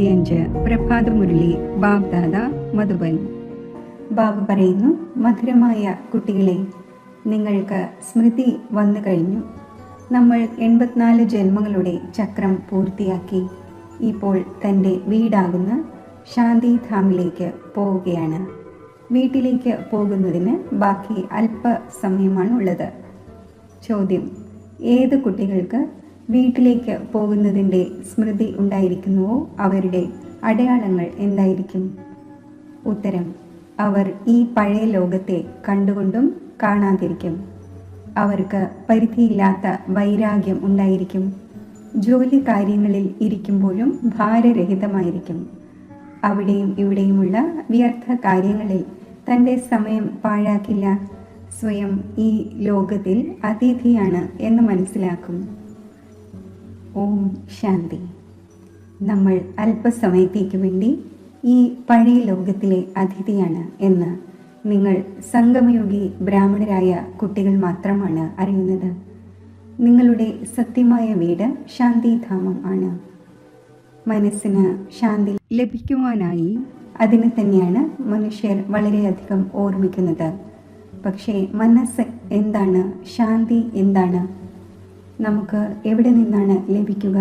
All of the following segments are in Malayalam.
2025 പ്രഭാതമുരളി ബാബ്ദാദ മധുബൻ. ബാബ പറയുന്നു, മധുരമായ കുട്ടികളെ, നിങ്ങൾക്ക് സ്മൃതി വന്നു കഴിഞ്ഞു. നമ്മൾ 84 ജന്മങ്ങളുടെ ചക്രം പൂർത്തിയാക്കി. ഇപ്പോൾ തൻ്റെ വീടാകുന്ന ശാന്തിധാമിലേക്ക് പോവുകയാണ്. വീട്ടിലേക്ക് പോകുന്നതിന് ബാക്കി അല്പസമയമാണുള്ളത്. ചോദ്യം: ഏത് കുട്ടികൾക്ക് വീട്ടിലേക്ക് പോകുന്നതിൻ്റെ സ്മൃതി ഉണ്ടായിരിക്കുന്നുവോ അവരുടെ അടയാളങ്ങൾ എന്തായിരിക്കും? ഉത്തരം: അവർ ഈ പഴയ ലോകത്തെ കണ്ടുകൊണ്ടും കാണാതിരിക്കും. അവർക്ക് പരിധിയില്ലാത്ത വൈരാഗ്യം ഉണ്ടായിരിക്കും. ജോലി കാര്യങ്ങളിൽ ഇരിക്കുമ്പോഴും ഭാരരഹിതമായിരിക്കും. അവിടെയും ഇവിടെയുമുള്ള വ്യർത്ഥ കാര്യങ്ങളിൽ തൻ്റെ സമയം പാഴാക്കില്ല. സ്വയം ഈ ലോകത്തിൽ അതിഥിയാണ് എന്ന് മനസ്സിലാക്കും. ഓം ശാന്തി. നമ്മൾ അല്പസമയത്തേക്ക് വേണ്ടി ഈ പഴയ ലോകത്തിലെ അതിഥിയാണ് എന്ന് നിങ്ങൾ സംഗമയോഗി ബ്രാഹ്മണരായ കുട്ടികൾ മാത്രമാണ് അറിയുന്നത്. നിങ്ങളുടെ സത്യമായ വീട് ശാന്തിധാമം ആണ്. മനസ്സിന് ശാന്തി ലഭിക്കുവാനായി അതിനെ തന്നെയാണ് മനുഷ്യർ വളരെയധികം ഓർമ്മിക്കുന്നത്. പക്ഷേ മനസ്സ് എന്താണ്? ശാന്തി എന്താണ്? നമുക്ക് എവിടെ നിന്നാണ് ലഭിക്കുക?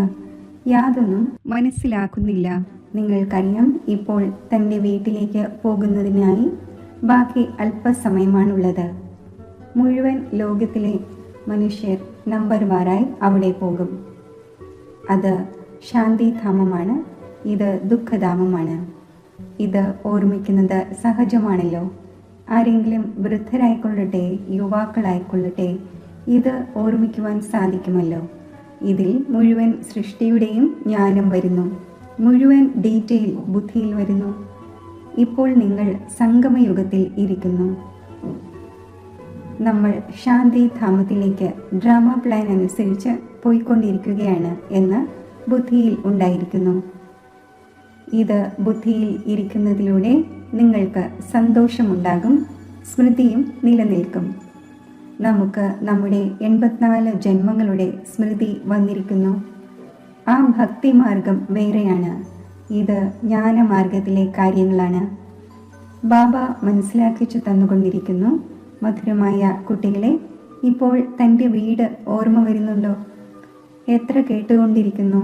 യാതൊന്നും മനസ്സിലാക്കുന്നില്ല. നിങ്ങൾക്കറിയാം, ഇപ്പോൾ തൻ്റെ വീട്ടിലേക്ക് പോകുന്നതിനായി ബാക്കി അല്പസമയമാണുള്ളത്. മുഴുവൻ ലോകത്തിലെ മനുഷ്യർ നമ്പർ വാറായി അവിടെ പോകും. അത് ശാന്തിധാമമാണ്, ഇത് ദുഃഖധാമമാണ്. ഇത് ഓർമ്മിക്കുന്നത് സഹജമാണല്ലോ. ആരെങ്കിലും വൃദ്ധരായിക്കൊള്ളട്ടെ, യുവാക്കളായിക്കൊള്ളട്ടെ, ഇത് ഓർമ്മിക്കുവാൻ സാധിക്കുമല്ലോ. ഇതിൽ മുഴുവൻ സൃഷ്ടിയുടെയും ജ്ഞാനം വരുന്നു, മുഴുവൻ ഡീറ്റെയിൽ ബുദ്ധിയിൽ വരുന്നു. ഇപ്പോൾ നിങ്ങൾ സംഗമയുഗത്തിൽ ഇരിക്കുന്നു. നമ്മൾ ശാന്തിധാമത്തിലേക്ക് ഡ്രാമ പ്ലാൻ അനുസരിച്ച് പോയിക്കൊണ്ടിരിക്കുകയാണ് എന്ന് ബുദ്ധിയിൽ ഉണ്ടായിരിക്കുന്നു. ഇത് ബുദ്ധിയിൽ ഇരിക്കുന്നതിലൂടെ നിങ്ങൾക്ക് സന്തോഷമുണ്ടാകും, സ്മൃതിയും നിലനിൽക്കും. നമുക്ക് നമ്മുടെ 84 ജന്മങ്ങളുടെ സ്മൃതി വന്നിരിക്കുന്നു. ആ ഭക്തിമാർഗം വേറെയാണ്, ഇത് ജ്ഞാനമാർഗത്തിലെ കാര്യങ്ങളാണ്. ബാബ മനസ്സിലാക്കിച്ചു തന്നുകൊണ്ടിരിക്കുന്നു. മധുരമായ കുട്ടികളെ, ഇപ്പോൾ തൻ്റെ വീട് ഓർമ്മ വരുന്നുണ്ടോ? എത്ര കേട്ടുകൊണ്ടിരിക്കുന്നു,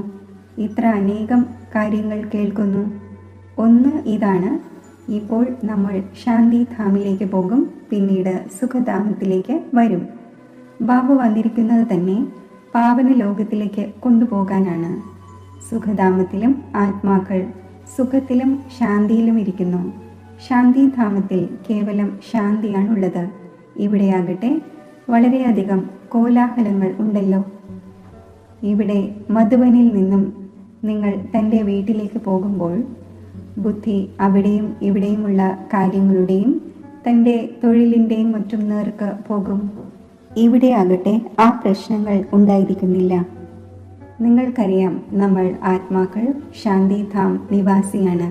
ഇത്ര അനേകം കാര്യങ്ങൾ കേൾക്കുന്നു. ഒന്ന് ഇതാണ്, ഇപ്പോൾ നമ്മൾ ശാന്തിധാമിലേക്ക് പോകും, പിന്നീട് സുഖധാമത്തിലേക്ക് വരും. ബാബ വന്നിരിക്കുന്നത് തന്നെ പാവന ലോകത്തിലേക്ക് കൊണ്ടുപോകാനാണ്. സുഖധാമത്തിലും ആത്മാക്കൾ സുഖത്തിലും ശാന്തിയിലും ഇരിക്കുന്നു. ശാന്തിധാമത്തിൽ കേവലം ശാന്തിയാണുള്ളത്. ഇവിടെയാകട്ടെ വളരെയധികം കോലാഹലങ്ങൾ ഉണ്ടല്ലോ. ഇവിടെ മധുബനിൽ നിന്നും നിങ്ങൾ തൻ്റെ വീട്ടിലേക്ക് പോകുമ്പോൾ ബുദ്ധി അവിടെയും ഇവിടെയുമുള്ള കാര്യങ്ങളുടെയും തൻ്റെ തൊഴിലിൻ്റെയും മറ്റും നേർക്ക് പോകും. ഇവിടെ ആകട്ടെ ആ പ്രശ്നങ്ങൾ ഉണ്ടായിരിക്കുന്നില്ല. നിങ്ങൾക്കറിയാം, നമ്മൾ ആത്മാക്കൾ ശാന്തിധാം നിവാസിയാണ്.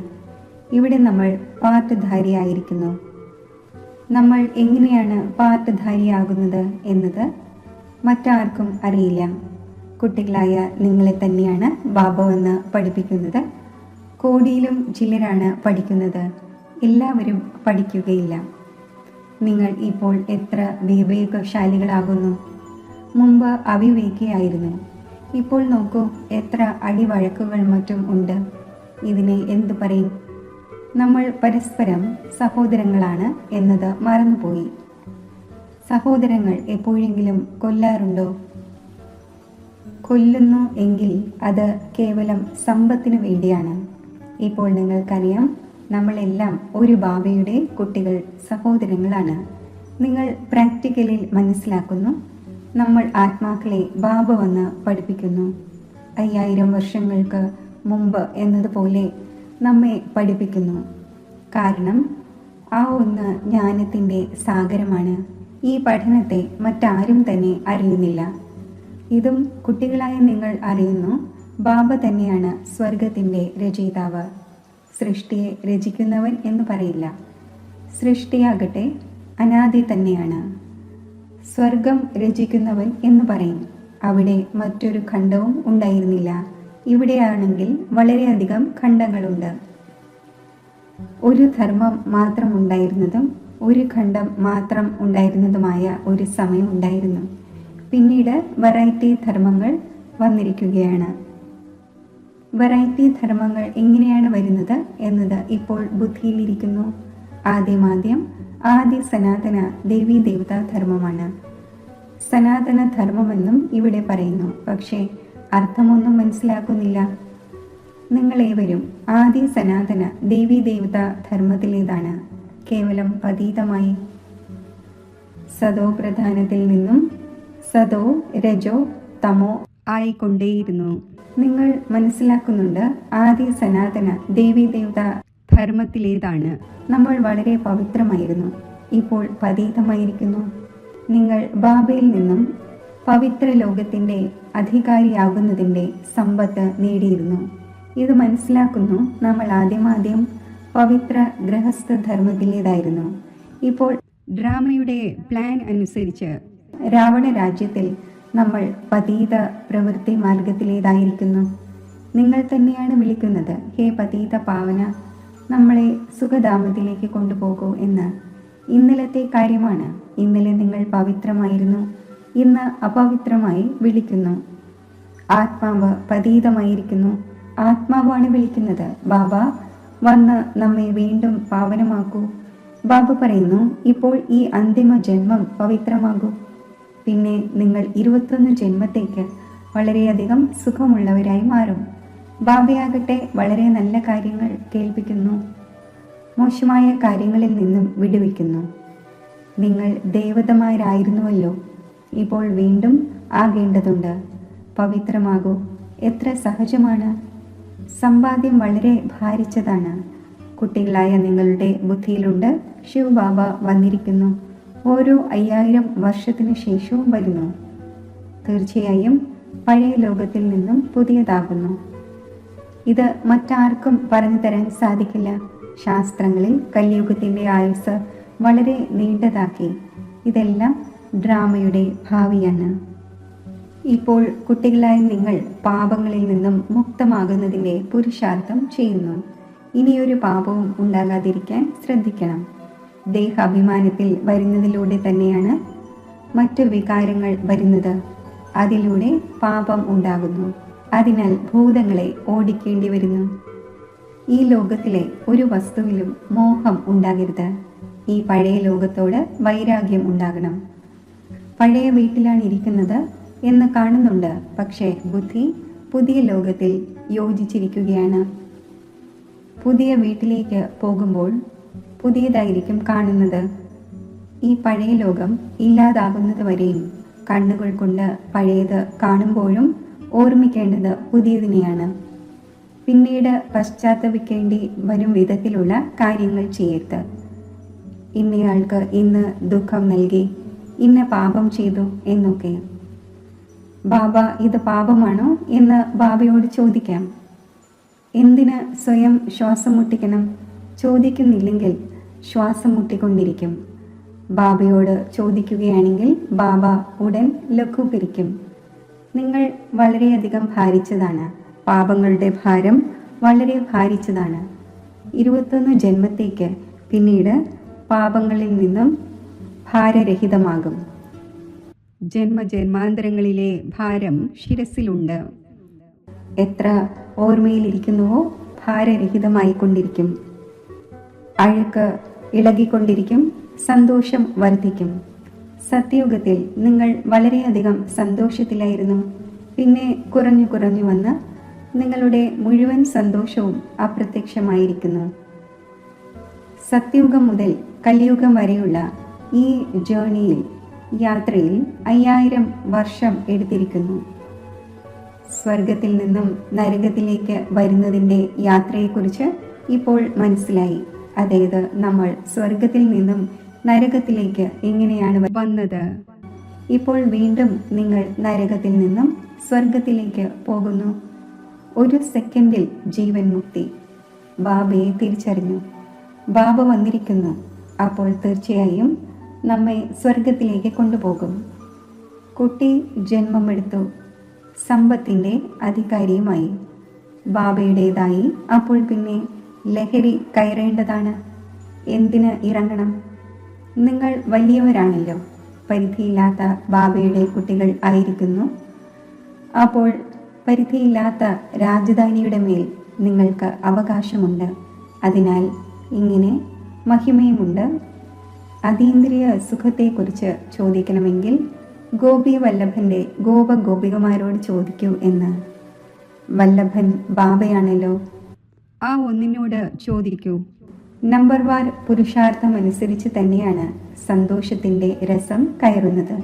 ഇവിടെ നമ്മൾ പാർട്ട്ധാരിയായിരിക്കുന്നു. നമ്മൾ എങ്ങനെയാണ് പാർട്ട്ധാരിയാകുന്നത് എന്നത് മറ്റാർക്കും അറിയില്ല. കുട്ടികളായ നിങ്ങളെ തന്നെയാണ് ബാബ വന്ന് പഠിപ്പിക്കുന്നത്. കോടിയിലും ചിലരാണ് പഠിക്കുന്നത്, എല്ലാവരും പഠിക്കുകയില്ല. നിങ്ങൾ ഇപ്പോൾ എത്ര വിവേകശാലികളാകുന്നു. മുമ്പ് അവിവേകിയായിരുന്നു. ഇപ്പോൾ നോക്കൂ, എത്ര അടിവഴക്കുകൾ മറ്റും ഉണ്ട്. ഇതിനെ എന്തു പറയും? നമ്മൾ പരസ്പരം സഹോദരങ്ങളാണ് എന്നത് മറന്നുപോയി. സഹോദരങ്ങൾ എപ്പോഴെങ്കിലും കൊല്ലാറുണ്ടോ? കൊല്ലുന്നു എങ്കിൽ അത് കേവലം സമ്പത്തിനു വേണ്ടിയാണ്. ഇപ്പോൾ നിങ്ങൾക്കറിയാം, നമ്മളെല്ലാം ഒരു ബാബയുടെ കുട്ടികൾ, സഹോദരങ്ങളാണ്. നിങ്ങൾ പ്രാക്ടിക്കലിൽ മനസ്സിലാക്കുന്നു. നമ്മൾ ആത്മാക്കളെ ബാബ വന്ന് പഠിപ്പിക്കുന്നു. 5000 വർഷങ്ങൾക്ക് മുമ്പ് എന്നതുപോലെ നമ്മെ പഠിപ്പിക്കുന്നു. കാരണം ആ ഒന്ന് ജ്ഞാനത്തിൻ്റെ സാഗരമാണ്. ഈ പഠനത്തെ മറ്റാരും തന്നെ അറിയുന്നില്ല. ഇതും കുട്ടികളായ നിങ്ങൾ അറിയുന്നു. ബാബ തന്നെയാണ് സ്വർഗത്തിൻ്റെ രചയിതാവ്. സൃഷ്ടിയെ രചിക്കുന്നവൻ എന്ന് പറയില്ല. സൃഷ്ടിയാകട്ടെ അനാദി തന്നെയാണ്. സ്വർഗം രചിക്കുന്നവൻ എന്ന് പറയും. അവിടെ മറ്റൊരു ഖണ്ഡവും ഉണ്ടായിരുന്നില്ല. ഇവിടെയാണെങ്കിൽ വളരെയധികം ഖണ്ഡങ്ങളുണ്ട്. ഒരു ധർമ്മം മാത്രം ഉണ്ടായിരുന്നതും ഒരു ഖണ്ഡം മാത്രം ഉണ്ടായിരുന്നതുമായ ഒരു സമയം ഉണ്ടായിരുന്നു. പിന്നീട് വെറൈറ്റി ധർമ്മങ്ങൾ വന്നിരിക്കുകയാണ്. വെറൈറ്റി ധർമ്മങ്ങൾ എങ്ങനെയാണ് വരുന്നത് എന്നത് ഇപ്പോൾ ബുദ്ധിയിലിരിക്കുന്നു. ആദ്യം ആദി സനാതന ദേവീ ദേവതാ ധർമ്മമാണ്. സനാതന ധർമ്മമെന്നും ഇവിടെ പറയുന്നു. പക്ഷേ അർത്ഥമൊന്നും മനസ്സിലാക്കുന്നില്ല. നിങ്ങളേവരും ആദി സനാതന ദേവീ ദേവതാ ധർമ്മത്തിലേതാണ്? കേവലം പതീതമായി സതോ പ്രധാനത്തിൽ നിന്നും സതോ രജോ തമോ ആയിക്കൊണ്ടേയിരുന്നു. നിങ്ങൾ മനസ്സിലാക്കുന്നുണ്ട് ആദി സനാതന ദേവീ ദേവതാ ധർമ്മത്തിലേതാണ്? നമ്മൾ വളരെ പവിത്രമായിരുന്നു, ഇപ്പോൾ പതീതമായിരിക്കുന്നു. നിങ്ങൾ ബാബയിൽ നിന്നും പവിത്ര ലോകത്തിൻ്റെ അധികാരിയാകുന്നതിൻ്റെ സമ്പത്ത് നേടിയിരുന്നു. ഇത് മനസ്സിലാക്കുന്നു. നമ്മൾ ആദ്യം പവിത്ര ഗൃഹസ്ഥ ധർമ്മത്തിലേതായിരുന്നു. ഇപ്പോൾ ഡ്രാമയുടെ പ്ലാൻ അനുസരിച്ച് രാവണ രാജ്യത്തിൽ നമ്മൾ പതീത പ്രവൃത്തി മാർഗത്തിലേതായിരിക്കുന്നു. നിങ്ങൾ തന്നെയാണ് വിളിക്കുന്നത്, ഹേ പതീത പാവന, നമ്മളെ സുഖധാമത്തിലേക്ക് കൊണ്ടുപോകൂ എന്ന്. ഇന്നലത്തെ കാര്യമാണ്. ഇന്നലെ നിങ്ങൾ പവിത്രമായിരുന്നു, ഇന്ന് അപവിത്രമായി വിളിക്കുന്നു. ആത്മാവ് പതീതമായിരിക്കുന്നു. ആത്മാവാണ് വിളിക്കുന്നത്, ബാബ വന്ന് നമ്മെ വീണ്ടും പാവനമാക്കൂ. ബാബ പറയുന്നു, ഇപ്പോൾ ഈ അന്തിമ ജന്മം പവിത്രമാകൂ. പിന്നെ നിങ്ങൾ 21 ജന്മത്തേക്ക് വളരെയധികം സുഖമുള്ളവരായി മാറും. ബാബയാകട്ടെ വളരെ നല്ല കാര്യങ്ങൾ കേൾപ്പിക്കുന്നു, മോശമായ കാര്യങ്ങളിൽ നിന്നും വിടുവിക്കുന്നു. നിങ്ങൾ ദേവതമാരായിരുന്നുവല്ലോ, ഇപ്പോൾ വീണ്ടും ആകേണ്ടതുണ്ട്. പവിത്രമാകൂ. എത്ര സഹജമാണ്. സമ്പാദ്യം വളരെ ഭാരിച്ചതാണ്. കുട്ടികളായ നിങ്ങളുടെ ബുദ്ധിയിലുണ്ട്, ശിവ് ബാബ വന്നിരിക്കുന്നു. ഓരോ 5000 വർഷത്തിനു ശേഷവും വരുന്നു. തീർച്ചയായും പഴയ ലോകത്തിൽ നിന്നും പുതിയതാകുന്നു. ഇത് മറ്റാർക്കും പറഞ്ഞു തരാൻ സാധിക്കില്ല. ശാസ്ത്രങ്ങളിൽ കലിയുഗത്തിൻ്റെ ആയുസ് വളരെ നീണ്ടതാക്കി. ഇതെല്ലാം ഡ്രാമയുടെ ഭാവിയാണ്. ഇപ്പോൾ കുട്ടികളായ നിങ്ങൾ പാപങ്ങളിൽ നിന്നും മുക്തമാകുന്നതിൻ്റെ പുരുഷാർത്ഥം ചെയ്യുന്നു. ഇനിയൊരു പാപവും ഉണ്ടാകാതിരിക്കാൻ ശ്രദ്ധിക്കണം. ദേഹാഭിമാനത്തിൽ വരുന്നതിലൂടെ തന്നെയാണ് മറ്റു വികാരങ്ങൾ വരുന്നത്. അതിലൂടെ പാപം ഉണ്ടാകുന്നു. അതിനാൽ ഭൂതങ്ങളെ ഓടിക്കേണ്ടി വരുന്നു. ഈ ലോകത്തിലെ ഒരു വസ്തുവിലും മോഹം ഉണ്ടാകരുത്. ഈ പഴയ ലോകത്തോട് വൈരാഗ്യം ഉണ്ടാകണം. പഴയ വീട്ടിലാണ് ഇരിക്കുന്നത് എന്ന് കാണുന്നുണ്ട്, പക്ഷേ ബുദ്ധി പുതിയ ലോകത്തിൽ യോജിച്ചിരിക്കുകയാണ്. പുതിയ വീട്ടിലേക്ക് പോകുമ്പോൾ പുതിയതായിരിക്കും കാണുന്നത്. ഈ പഴയ ലോകം ഇല്ലാതാകുന്നത് വരെയും കണ്ണുകൾ കൊണ്ട് പഴയത് കാണുമ്പോഴും ഓർമ്മിക്കേണ്ടത് പുതിയതിനെയാണ്. പിന്നീട് പശ്ചാത്തപിക്കേണ്ടി വരും വിധത്തിലുള്ള കാര്യങ്ങൾ ചെയ്യരുത്. ഇന്നയാൾക്ക് ഇന്ന് ദുഃഖം നൽകി, ഇന്ന പാപം ചെയ്തു എന്നൊക്കെ. ബാബ ഇത് പാപമാണോ എന്ന് ബാബയോട് ചോദിക്കാം. എന്തിന് സ്വയം ശ്വാസം മുട്ടിക്കണം? ചോദിക്കുന്നില്ലെങ്കിൽ ശ്വാസം മുട്ടിക്കൊണ്ടിരിക്കും. ബാബയോട് ചോദിക്കുകയാണെങ്കിൽ ബാബ ഉടൻ ലഘൂകരിക്കും. നിങ്ങൾ വളരെയധികം ഭാരിച്ചതാണ്. പാപങ്ങളുടെ ഭാരം വളരെ ഭാരിച്ചതാണ്. 21 ജന്മത്തേക്ക് പിന്നീട് പാപങ്ങളിൽ നിന്നും ഭാരരഹിതമാകും. ജന്മജന്മാന്തരങ്ങളിലെ ഭാരം ശിരസിലുണ്ട്. എത്ര ഓർമ്മയിലിരിക്കുന്നുവോ ഭാരരഹിതമായിക്കൊണ്ടിരിക്കും. അഴുക്ക് ഇളകിക്കൊണ്ടിരിക്കും. സന്തോഷം വർദ്ധിക്കും. സത്യയുഗത്തിൽ നിങ്ങൾ വളരെയധികം സന്തോഷത്തിലായിരുന്നു. പിന്നെ കുറഞ്ഞു കുറഞ്ഞു വന്ന് നിങ്ങളുടെ മുഴുവൻ സന്തോഷവും അപ്രത്യക്ഷമായിരിക്കുന്നു. സത്യയുഗം മുതൽ കലിയുഗം വരെയുള്ള ഈ ജേർണിയിൽ, യാത്രയിൽ 5000 വർഷം എടുത്തിരിക്കുന്നു. സ്വർഗത്തിൽ നിന്നും നരകത്തിലേക്ക് വരുന്നതിൻ്റെ യാത്രയെക്കുറിച്ച് ഇപ്പോൾ മനസ്സിലായി. അതായത് നമ്മൾ സ്വർഗത്തിൽ നിന്നും നരകത്തിലേക്ക് എങ്ങനെയാണ് വന്നത്. ഇപ്പോൾ വീണ്ടും നിങ്ങൾ നരകത്തിൽ നിന്നും സ്വർഗത്തിലേക്ക് പോകുന്നു. ഒരു സെക്കൻഡിൽ ജീവൻ മുക്തി. ബാബയെ തിരിച്ചറിഞ്ഞു. ബാബ വന്നിരിക്കുന്നു. അപ്പോൾ തീർച്ചയായും നമ്മെ സ്വർഗത്തിലേക്ക് കൊണ്ടുപോകും. കുട്ടി ജന്മമെടുത്തു. സമ്പത്തിൻ്റെ അധികാരിയുമായി. ബാബയുടേതായി അപ്പോൾ പിന്നെ ലഹരി കയറേണ്ടതാണ്. എന്തിന് ഇറങ്ങണം? നിങ്ങൾ വലിയവരാണല്ലോ, പരിധിയില്ലാത്ത ബാബയുടെ കുട്ടികൾ ആയിരിക്കുന്നു. അപ്പോൾ പരിധിയില്ലാത്ത രാജധാനിയുടെ മേൽ നിങ്ങൾക്ക് അവകാശമുണ്ട്. അതിനാൽ ഇങ്ങനെ മഹിമയുമുണ്ട്. അതീന്ദ്രിയ സുഖത്തെക്കുറിച്ച് ചോദിക്കണമെങ്കിൽ ഗോപി വല്ലഭന്റെ ഗോപികമാരോട് ചോദിക്കൂ എന്ന്. വല്ലഭൻ ബാബയാണല്ലോ, ആ ഒന്നിനോട് ചോദിക്കൂ. നമ്പർ വാർ പുരുഷാർത്ഥമനുസരിച്ച് തന്നെയാണ് സന്തോഷത്തിൻ്റെ രസം കയറുന്നത്.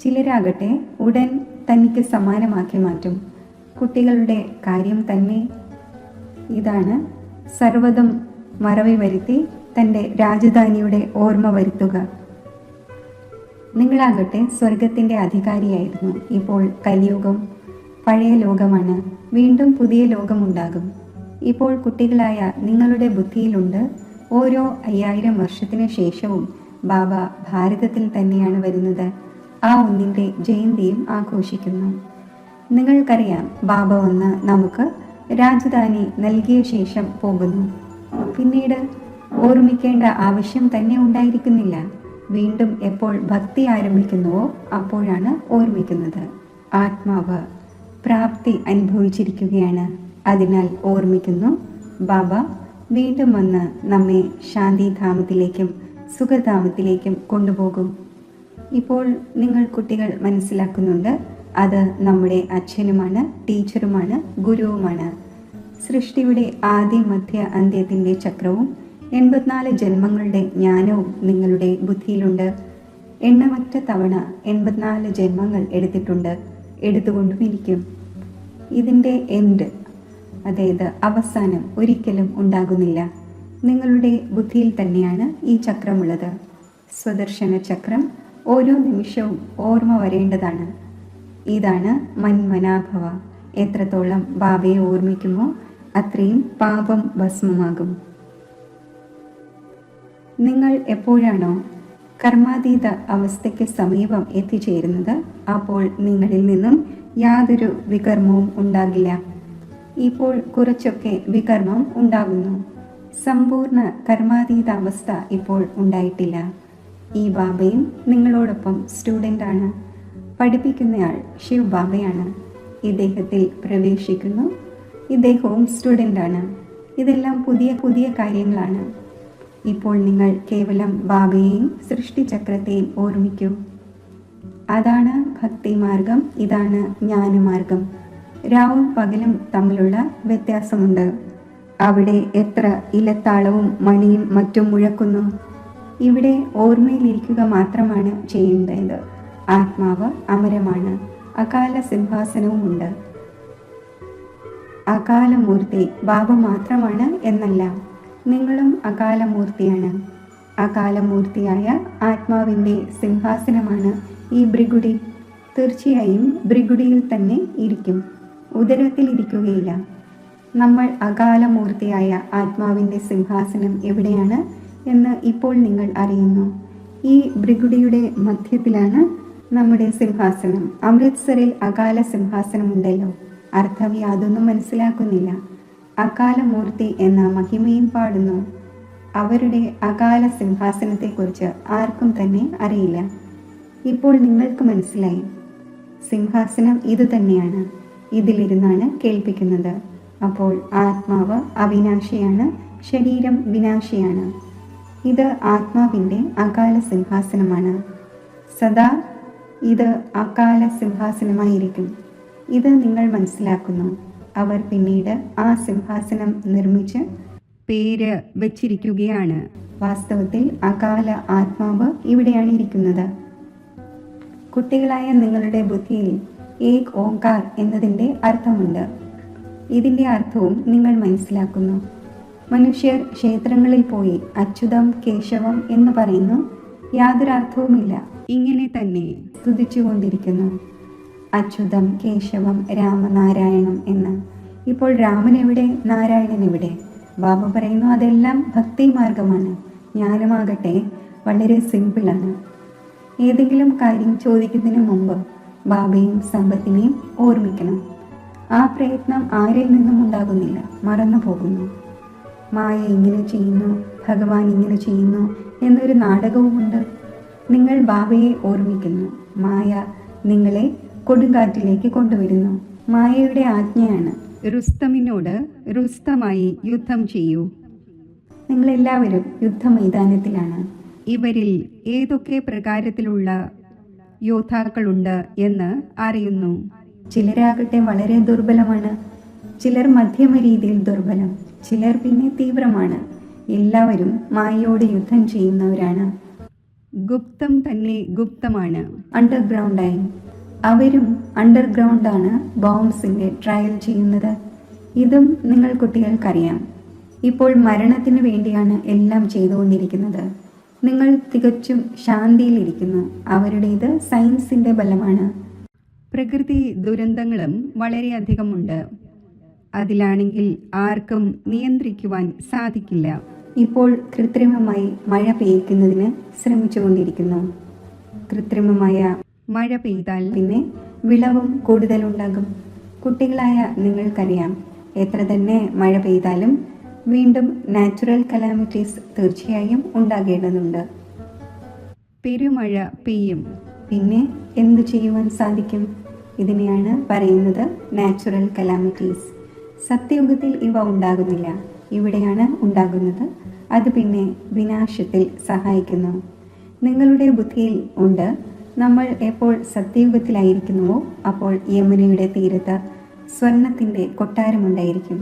ചിലരാകട്ടെ ഉടൻ തനിക്ക് സമാനമാക്കി മാറ്റും. കുട്ടികളുടെ കാര്യം തന്നെ ഇതാണ്. സർവ്വതും മറവി വരുത്തി തൻ്റെ രാജധാനിയുടെ ഓർമ്മ വരുത്തുക. നിങ്ങളാകട്ടെ സ്വർഗത്തിൻ്റെ അധികാരിയായിരുന്നു. ഇപ്പോൾ കലിയുഗം പഴയ ലോകമാണ്. വീണ്ടും പുതിയ ലോകമുണ്ടാകും. ഇപ്പോൾ കുട്ടികളായ നിങ്ങളുടെ ബുദ്ധിയിലുണ്ട്, ഓരോ 5000 വർഷത്തിന് ശേഷവും ബാബ ഭാരതത്തിൽ തന്നെയാണ് വരുന്നത്. ആ ഒന്നിൻ്റെ ജയന്തിയും ആഘോഷിക്കുന്നു. നിങ്ങൾക്കറിയാം, ബാബ വന്ന് നമുക്ക് രാജധാനി നൽകിയ ശേഷം പോകുന്നു. പിന്നീട് ഓർമ്മിക്കേണ്ട ആവശ്യം തന്നെ ഉണ്ടായിരിക്കുന്നില്ല. വീണ്ടും എപ്പോൾ ഭക്തി ആരംഭിക്കുന്നുവോ അപ്പോഴാണ് ഓർമ്മിക്കുന്നത്. ആത്മാവ് പ്രാപ്തി അനുഭവിച്ചിരിക്കുകയാണ്, അതിനാൽ ഓർമ്മിക്കുന്നു. ബാബ വീണ്ടും വന്ന് നമ്മെ ശാന്തിധാമത്തിലേക്കും സുഖധാമത്തിലേക്കും കൊണ്ടുപോകും. ഇപ്പോൾ നിങ്ങൾ കുട്ടികൾ മനസ്സിലാക്കുന്നുണ്ട്, അത് നമ്മുടെ അച്ഛനുമാണ്, ടീച്ചറുമാണ്, ഗുരുവുമാണ്. സൃഷ്ടിയുടെ ആദ്യ മധ്യ അന്ത്യത്തിൻ്റെ ചക്രവും 84 ജന്മങ്ങളുടെ ജ്ഞാനവും നിങ്ങളുടെ ബുദ്ധിയിലുണ്ട്. എണ്ണമറ്റ തവണ 84 ജന്മങ്ങൾ എടുത്തിട്ടുണ്ട്, എടുത്തുകൊണ്ടുമിരിക്കും. ഇതിൻ്റെ എൻഡ്, അതായത് അവസാനം ഒരിക്കലും ഉണ്ടാകുന്നില്ല. നിങ്ങളുടെ ബുദ്ധിയിൽ തന്നെയാണ് ഈ ചക്രമുള്ളത്. സ്വദർശന ചക്രം ഓരോ നിമിഷവും ഓർമ്മ വരേണ്ടതാണ്. ഇതാണ് മന്മനാഭവ. എത്രത്തോളം ബാബയെ ഓർമ്മിക്കുമോ അത്രയും പാപം ഭസ്മമാകും. നിങ്ങൾ എപ്പോഴാണോ കർമാതീത അവസ്ഥയ്ക്ക് സമീപം എത്തിച്ചേരുന്നത്, അപ്പോൾ നിങ്ങളിൽ നിന്നും യാതൊരു വികർമ്മവും ഉണ്ടാകില്ല. ഇപ്പോൾ കുറച്ചൊക്കെ വികർമ്മം ഉണ്ടാകുന്നു. സമ്പൂർണ്ണ കർമാതീത അവസ്ഥ ഇപ്പോൾ ഉണ്ടായിട്ടില്ല. ഈ ബാബയും നിങ്ങളോടൊപ്പം സ്റ്റുഡൻ്റാണ്. പഠിപ്പിക്കുന്നയാൾ ശിവ് ബാബയാണ്. ഇദ്ദേഹത്തിൽ പ്രവേശിക്കുന്നു. ഇദ്ദേഹവും സ്റ്റുഡൻ്റാണ്. ഇതെല്ലാം പുതിയ പുതിയ കാര്യങ്ങളാണ്. ഇപ്പോൾ നിങ്ങൾ കേവലം ബാബയെയും സൃഷ്ടിചക്രത്തെയും ഓർമ്മിക്കൂ. അതാണ് ഭക്തിമാർഗം, ഇതാണ് ജ്ഞാനമാർഗം. രാവും പകലും തമ്മിലുള്ള വ്യത്യാസമുണ്ട്. അവിടെ എത്ര ഇലത്താളവും മണിയും മറ്റും മുഴക്കുന്നു. ഇവിടെ ഓർമ്മയിലിരിക്കുക മാത്രമാണ് ചെയ്യേണ്ടത്. ആത്മാവ് അമരമാണ്. അകാല സിംഹാസനവുമുണ്ട്. അകാലമൂർത്തി ബാബ മാത്രമാണ് എന്നല്ല, നിങ്ങളും അകാലമൂർത്തിയാണ്. അകാലമൂർത്തിയായ ആത്മാവിൻ്റെ സിംഹാസനമാണ് ഈ ഭൃഗുടി. തീർച്ചയായും ഭൃഗുടിയിൽ തന്നെ ഇരിക്കും, ഉദരത്തിൽ ഇരിക്കുകയില്ല. നമ്മൾ അകാലമൂർത്തിയായ ആത്മാവിൻ്റെ സിംഹാസനം എവിടെയാണ് എന്ന് ഇപ്പോൾ നിങ്ങൾ അറിയുന്നു. ഈ ഭൃഗുടിയുടെ മധ്യത്തിലാണ് നമ്മുടെ സിംഹാസനം. അമൃത്സറിൽ അകാല സിംഹാസനമുണ്ടല്ലോ. അർത്ഥം യാതൊന്നും മനസ്സിലാക്കുന്നില്ല. അകാലമൂർത്തി എന്ന മഹിമയും പാടുന്നു. അവരുടെ അകാല സിംഹാസനത്തെക്കുറിച്ച് ആർക്കും തന്നെ അറിയില്ല. ഇപ്പോൾ നിങ്ങൾക്ക് മനസ്സിലായി. സിംഹാസനം ഇതുതന്നെയാണ്. ഇതിലിരുന്നാണ് കേൾപ്പിക്കുന്നത്. അപ്പോൾ ആത്മാവ് അവിനാശിയാണ്, ശരീരം വിനാശിയാണ്. ഇത് ആത്മാവിൻ്റെ അകാല സിംഹാസനമാണ്. സദാ ഇത് അകാല സിംഹാസനമായിരിക്കും. ഇത് നിങ്ങൾ മനസ്സിലാക്കുന്നു. അവർ പിന്നീട് ആ സിംഹാസനം നിർമ്മിച്ച് പേര് വച്ചിരിക്കുകയാണ്. വാസ്തവത്തിൽ അകാല ആത്മാവ് ഇവിടെയാണ് ഇരിക്കുന്നത്. കുട്ടികളായ നിങ്ങളുടെ ബുദ്ധിയിൽ ഏക് ഓംകാർ എന്നതിൻ്റെ അർത്ഥമുണ്ട്. ഇതിൻ്റെ അർത്ഥവും നിങ്ങൾ മനസ്സിലാക്കുന്നു. മനുഷ്യർ ക്ഷേത്രങ്ങളിൽ പോയി അച്യുതം കേശവം എന്ന് പറയുന്നു. യാതൊരു അർത്ഥവുമില്ല. ഇങ്ങനെ തന്നെ സ്തുതിച്ചുകൊണ്ടിരിക്കുന്നു. അച്യുതം കേശവം രാമനാരായണം എന്ന്. ഇപ്പോൾ രാമൻ എവിടെ, നാരായണൻ എവിടെ? ബാബ പറയുന്നു അതെല്ലാം ഭക്തി മാർഗമാണ്. ജ്ഞാനമാകട്ടെ വളരെ സിമ്പിളാണ്. ഏതെങ്കിലും കാര്യം ചോദിക്കുന്നതിന് മുമ്പ് ബാബയും സമ്പത്തിനെയും ഓർമ്മിക്കണം. ആ പ്രയത്നം ആരിൽ നിന്നും ഉണ്ടാകുന്നില്ല, മറന്നു പോകുന്നു. മായ ഇങ്ങനെ ചെയ്യുന്നു, ഭഗവാൻ ഇങ്ങനെ ചെയ്യുന്നു എന്നൊരു നാടകവുമുണ്ട്. നിങ്ങൾ ബാബയെ ഓർമ്മിക്കുന്നു, മായ നിങ്ങളെ കൊടുങ്കാറ്റിലേക്ക് കൊണ്ടുവരുന്നു. മായയുടെ ആജ്ഞയാണ്, റുസ്തമിനോട് റുസ്തമായി യുദ്ധം ചെയ്യൂ. നിങ്ങളെല്ലാവരും യുദ്ധമൈതാനത്തിലാണ്. ഇവരിൽ ഏതൊക്കെ പ്രകാരത്തിലുള്ള യോദ്ധാക്കളുണ്ട് എന്ന് അറിയുന്നു. ചിലരാകട്ടെ വളരെ ദുർബലമാണ്, ചിലർ മധ്യമ രീതിയിൽ ദുർബലം, ചിലർ പിന്നെ തീവ്രമാണ്. എല്ലാവരും മായയോട് യുദ്ധം ചെയ്യുന്നവരാണ്. ഗുപ്തം തന്നെ ഗുപ്തമാണ്, അണ്ടർഗ്രൗണ്ടായി. അവരും അണ്ടർഗ്രൗണ്ടാണ് ബോംബ്സിന്റെ ട്രയൽ ചെയ്യുന്നത്. ഇതും നിങ്ങൾ കുട്ടികൾക്കറിയാം. ഇപ്പോൾ മരണത്തിന് വേണ്ടിയാണ് എല്ലാം ചെയ്തുകൊണ്ടിരിക്കുന്നത്. നിങ്ങൾ തികച്ചും ശാന്തിയിലിരിക്കുന്നു. അവരുടേത് സയൻസിന്റെ ബലമാണ്. പ്രകൃതി ദുരന്തങ്ങളും വളരെയധികമുണ്ട്. അതിലാണെങ്കിൽ ആർക്കും നിയന്ത്രിക്കുവാൻ സാധിക്കില്ല. ഇപ്പോൾ കൃത്രിമമായി മഴ പെയ്യ്ക്കുന്നതിന് ശ്രമിച്ചുകൊണ്ടിരിക്കുന്നു. കൃത്രിമമായ മഴ പെയ്താൽ പിന്നെ വിളവും കൂടുതലുണ്ടാകും. കുട്ടികളായ നിങ്ങൾക്കറിയാം, എത്ര തന്നെ മഴ പെയ്താലും വീണ്ടും നാച്ചുറൽ കലാമിറ്റീസ് തീർച്ചയായും ഉണ്ടാകേണ്ടതുണ്ട്. പെരുമഴ പെയ്യും, പിന്നെ എന്തു ചെയ്യുവാൻ സാധിക്കും? ഇതിനെയാണ് പറയുന്നത് നാച്ചുറൽ കലാമിറ്റീസ്. സത്യയുഗത്തിൽ ഇവ ഉണ്ടാകുന്നില്ല, ഇവിടെയാണ് ഉണ്ടാകുന്നത്. അത് പിന്നെ വിനാശത്തിൽ സഹായിക്കുന്നു. നിങ്ങളുടെ ബുദ്ധിയിൽ ഉണ്ട്, നമ്മൾ എപ്പോൾ സത്യയുഗത്തിലായിരിക്കുന്നുവോ അപ്പോൾ യമുനയുടെ തീരത്ത് സ്വർണത്തിൻ്റെ കൊട്ടാരമുണ്ടായിരിക്കും.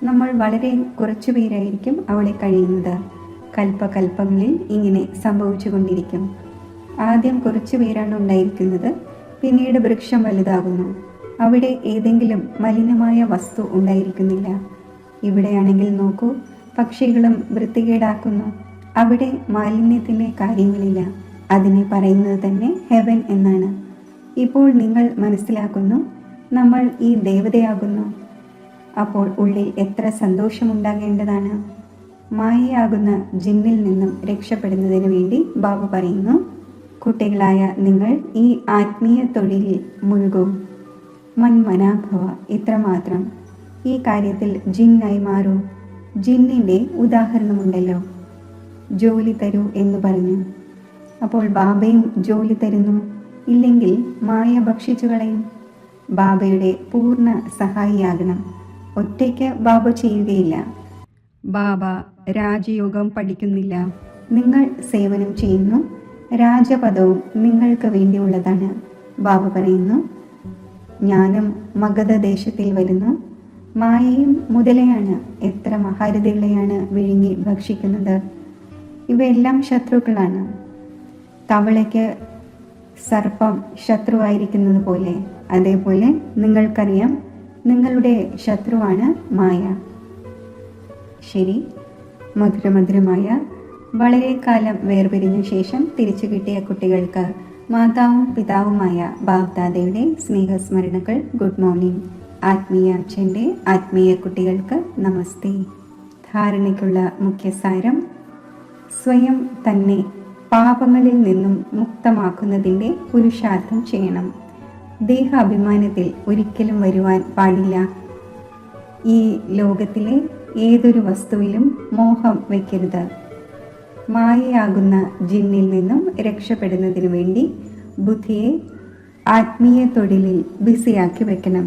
നമ്മൾ വളരെ കുറച്ചു പേരായിരിക്കും അവിടെ കഴിയുന്നത്. കൽപ്പകൽപ്പങ്ങളിൽ ഇങ്ങനെ സംഭവിച്ചു കൊണ്ടിരിക്കും. ആദ്യം കുറച്ചു പേരാണ് ഉണ്ടായിരിക്കുന്നത്, പിന്നീട് വൃക്ഷം വലുതാകുന്നു. അവിടെ ഏതെങ്കിലും മലിനമായ വസ്തു ഉണ്ടായിരിക്കുന്നില്ല. ഇവിടെയാണെങ്കിൽ നോക്കൂ, പക്ഷികളും വൃത്തികേടാക്കുന്നു. അവിടെ മാലിന്യത്തിൻ്റെ കാര്യങ്ങളില്ല. അതിനെ പറയുന്നത് തന്നെ ഹെവൻ എന്നാണ്. ഇപ്പോൾ നിങ്ങൾ മനസ്സിലാക്കുന്നു, നമ്മൾ ഈ ദേവതയാകുന്നു. അപ്പോൾ ഉള്ളിൽ എത്ര സന്തോഷമുണ്ടാകേണ്ടതാണ്. മായയാകുന്ന ജിന്നിൽ നിന്നും രക്ഷപ്പെടുന്നതിന് വേണ്ടി ബാബ പറയുന്നു, കുട്ടികളായ നിങ്ങൾ ഈ ആത്മീയ തൊഴിലിൽ മുഴുകും. മന്മനാഭവ, ഇത്രമാത്രം. ഈ കാര്യത്തിൽ ജിന്നായി മാറൂ. ജിന്നിൻ്റെ ഉദാഹരണമുണ്ടല്ലോ, ജോലി തരൂ എന്ന് പറഞ്ഞു. അപ്പോൾ ബാബയും ജോലി തരുന്നു, ഇല്ലെങ്കിൽ മായ ഭക്ഷിച്ചു കളയും. ബാബയുടെ പൂർണ്ണ സഹായിയാകണം. ഒറ്റയ്ക്ക് ബാബ ചെയ്യുകയില്ല. ബാബ രാജയോഗം പഠിക്കുന്നില്ല. നിങ്ങൾ സേവനം ചെയ്യുന്നു. രാജപദവും നിങ്ങൾക്ക് വേണ്ടിയുള്ളതാണ്. ബാബ പറയുന്നു, ജ്ഞാനം മഗധ ദേശത്തിൽ വരുന്നു. മായയും മുതലയാണ് എത്ര മഹാരഥികളെയാണ് വിഴുങ്ങി ഭക്ഷിക്കുന്നത്. ഇവയെല്ലാം ശത്രുക്കളാണ്. തവളയ്ക്ക് സർപ്പം ശത്രുവായിരിക്കുന്നത് പോലെ, അതേപോലെ നിങ്ങൾക്കറിയാം നിങ്ങളുടെ ശത്രുവാണ് മായ. ശരി, മധുരമധുരമായ വളരെ കാലം വേർപിരിഞ്ഞ ശേഷം തിരിച്ചു കിട്ടിയ കുട്ടികൾക്ക് മാതാവും പിതാവുമായ ബാബ്ദാദയുടെ സ്നേഹസ്മരണകൾ. Good morning. ആത്മീയ അച്ഛൻ്റെ ആത്മീയ കുട്ടികൾക്ക് നമസ്തേ. ധാരണയ്ക്കുള്ള മുഖ്യസാരം: സ്വയം തന്നെ പാപങ്ങളിൽ നിന്നും മുക്തമാക്കുന്നതിൻ്റെ പുരുഷാർത്ഥം ചെയ്യണം. ദേഹാഭിമാനത്തിൽ ഒരിക്കലും വരുവാൻ പാടില്ല. ഈ ലോകത്തിലെ ഏതൊരു വസ്തുവിലും മോഹം വയ്ക്കരുത്. മായയാകുന്ന ജിന്നിൽ നിന്നും രക്ഷപ്പെടുന്നതിനു വേണ്ടി ബുദ്ധിയെ ആത്മീയ തൊഴിലിൽ ബിസിയാക്കി വെക്കണം.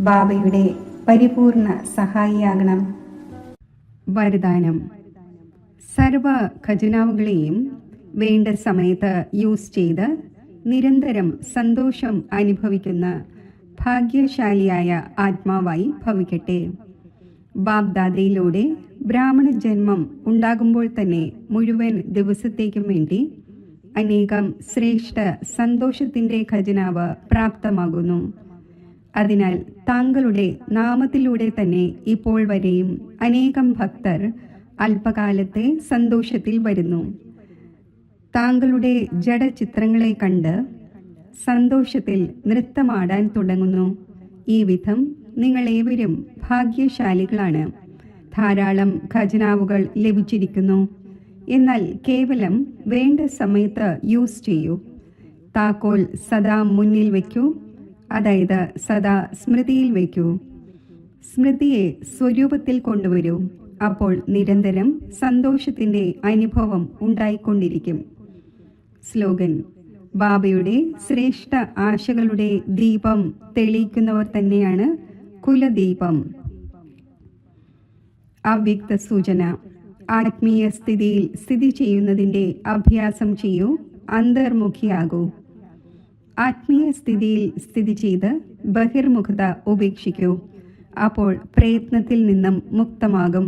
ബാബയുടെ പരിപൂർണ സഹായിയാകണം. വരദാനം: സർവ ഖജനാവുകളെയും വേണ്ട സമയത്ത് യൂസ് ചെയ്ത് നിരന്തരം സന്തോഷം അനുഭവിക്കുന്ന ഭാഗ്യശാലിയായ ആത്മാവായി ഭവിക്കട്ടെ. ബാബ്ദാദയിലൂടെ ബ്രാഹ്മണ ജന്മം ഉണ്ടാകുമ്പോൾ തന്നെ മുഴുവൻ ദിവസത്തേക്കും വേണ്ടി അനേകം ശ്രേഷ്ഠ സന്തോഷത്തിൻ്റെ ഖജനാവ് പ്രാപ്തമാകുന്നു. അതിനാൽ താങ്കളുടെ നാമത്തിലൂടെ തന്നെ ഇപ്പോൾ വരെയും അനേകം ഭക്തർ അല്പകാലത്തെ സന്തോഷത്തിൽ വരുന്നു. താങ്കളുടെ ജഡചിത്രങ്ങളെ കണ്ട് സന്തോഷത്തിൽ നൃത്തമാടാൻ തുടങ്ങുന്നു. ഈ വിധം നിങ്ങളേവരും ഭാഗ്യശാലികളാണ്. ധാരാളം ഖജനാവുകൾ ലഭിച്ചിരിക്കുന്നു. എന്നാൽ കേവലം വേണ്ട സമയത്ത് യൂസ് ചെയ്യൂ. താക്കോൽ സദാ മുന്നിൽ വയ്ക്കൂ. അതായത് സദാ സ്മൃതിയിൽ വയ്ക്കൂ. സ്മൃതിയെ സ്വരൂപത്തിൽ കൊണ്ടുവരൂ. അപ്പോൾ നിരന്തരം സന്തോഷത്തിൻ്റെ അനുഭവം ഉണ്ടായിക്കൊണ്ടിരിക്കും. സ്ലോഗൻ: ബാബയുടെ ശ്രേഷ്ഠ ആശകളുടെ ദീപം തെളിയിക്കുന്നവർ തന്നെയാണ് കുലദീപം. അവ്യക്ത സൂചന: ആത്മീയ സ്ഥിതിയിൽ സ്ഥിതി ചെയ്യുന്നതിൻ്റെ അഭ്യാസം ചെയ്യൂ. അന്തർമുഖിയാകൂ. ആത്മീയ സ്ഥിതിയിൽ സ്ഥിതി ചെയ്ത് ബഹിർമുഖത ഉപേക്ഷിക്കൂ. അപ്പോൾ പ്രയത്നത്തിൽ നിന്നും മുക്തമാകും.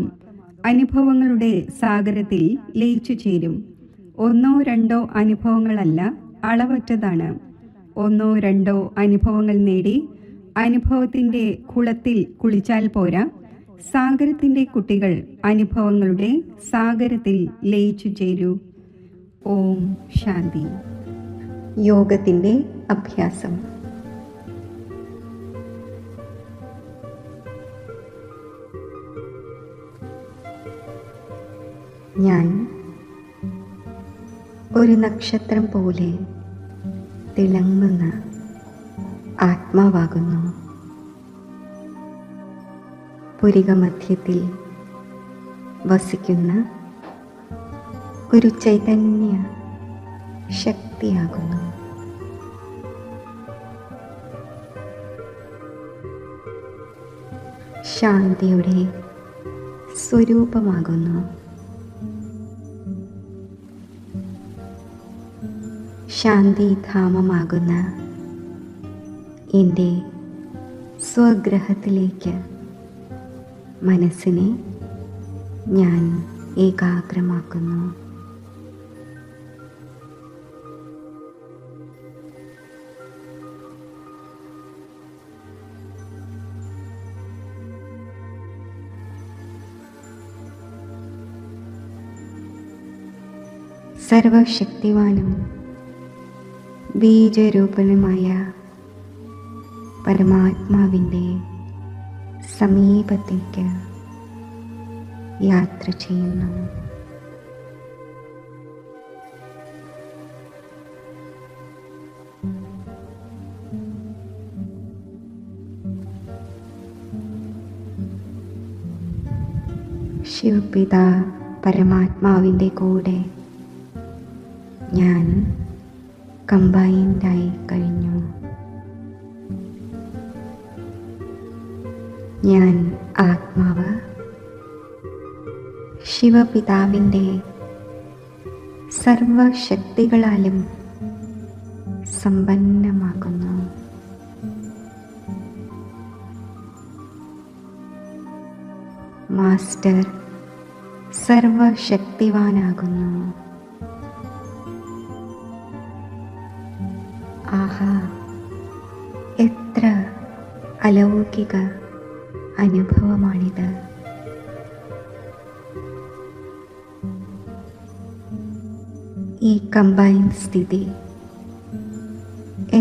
അനുഭവങ്ങളുടെ സാഗരത്തിൽ ലയിച്ചു ചേരും. ഒന്നോ രണ്ടോ അനുഭവങ്ങളല്ല, അളവറ്റതാണ്. ഒന്നോ രണ്ടോ അനുഭവങ്ങൾ നേടി അനുഭവത്തിൻ്റെ കുളത്തിൽ കുളിച്ചാൽ പോരാ. സാഗരത്തിൻ്റെ കുട്ടികൾ അനുഭവങ്ങളുടെ സാഗരത്തിൽ ലയിച്ചു ചേരൂ. ഓം ശാന്തി. യോഗത്തിൻ്റെ അഭ്യാസം. ഞാൻ ഒരു നക്ഷത്രം പോലെ തിളങ്ങുന്ന ആത്മാവാകുന്നു. പുരികമധ്യത്തിൽ വസിക്കുന്ന ഒരു ചൈതന്യ ശക്തിയാകുന്നു. ശാന്തിയുടെ സ്വരൂപമാകുന്നു. ശാന്തിധാമമാകുന്ന എൻ്റെ സ്വഗ്രഹത്തിലേക്ക് മനസ്സിനെ ഞാൻ ഏകാഗ്രമാക്കുന്നു. സർവശക്തിവാനും ബീജരൂപനുമായ പരമാത്മാവിൻ്റെ സമീപത്തേക്ക് യാത്ര ചെയ്യുന്നു. ശിവപിതാ പരമാത്മാവിൻ്റെ കൂടെ ഞാൻ കമ്പൈൻഡായി കഴിഞ്ഞു. ഞാൻ ആത്മാവ് ശിവപിതാവിൻ്റെ സർവശക്തികളാലും സമ്പന്നമാകുന്നു. മാസ്റ്റർ സർവശക്തിവാനാകുന്നു. ആഹാ, എത്ര അലൗകിക അനുഭവമാണിത്! ഈ കമ്പൈൻ സ്ഥിതി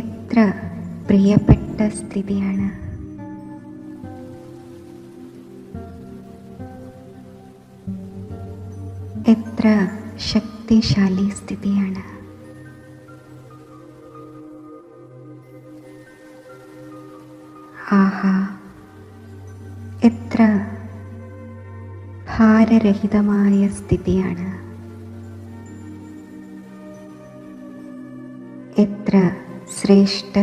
എത്ര പ്രിയപ്പെട്ട സ്ഥിതിയാണ്! എത്ര ശക്തിശാലി സ്ഥിതിയാണ്! ആഹാ, എത്ര ഭാരരഹിതമായ സ്ഥിതിയാണ്! എത്ര ശ്രേഷ്ഠ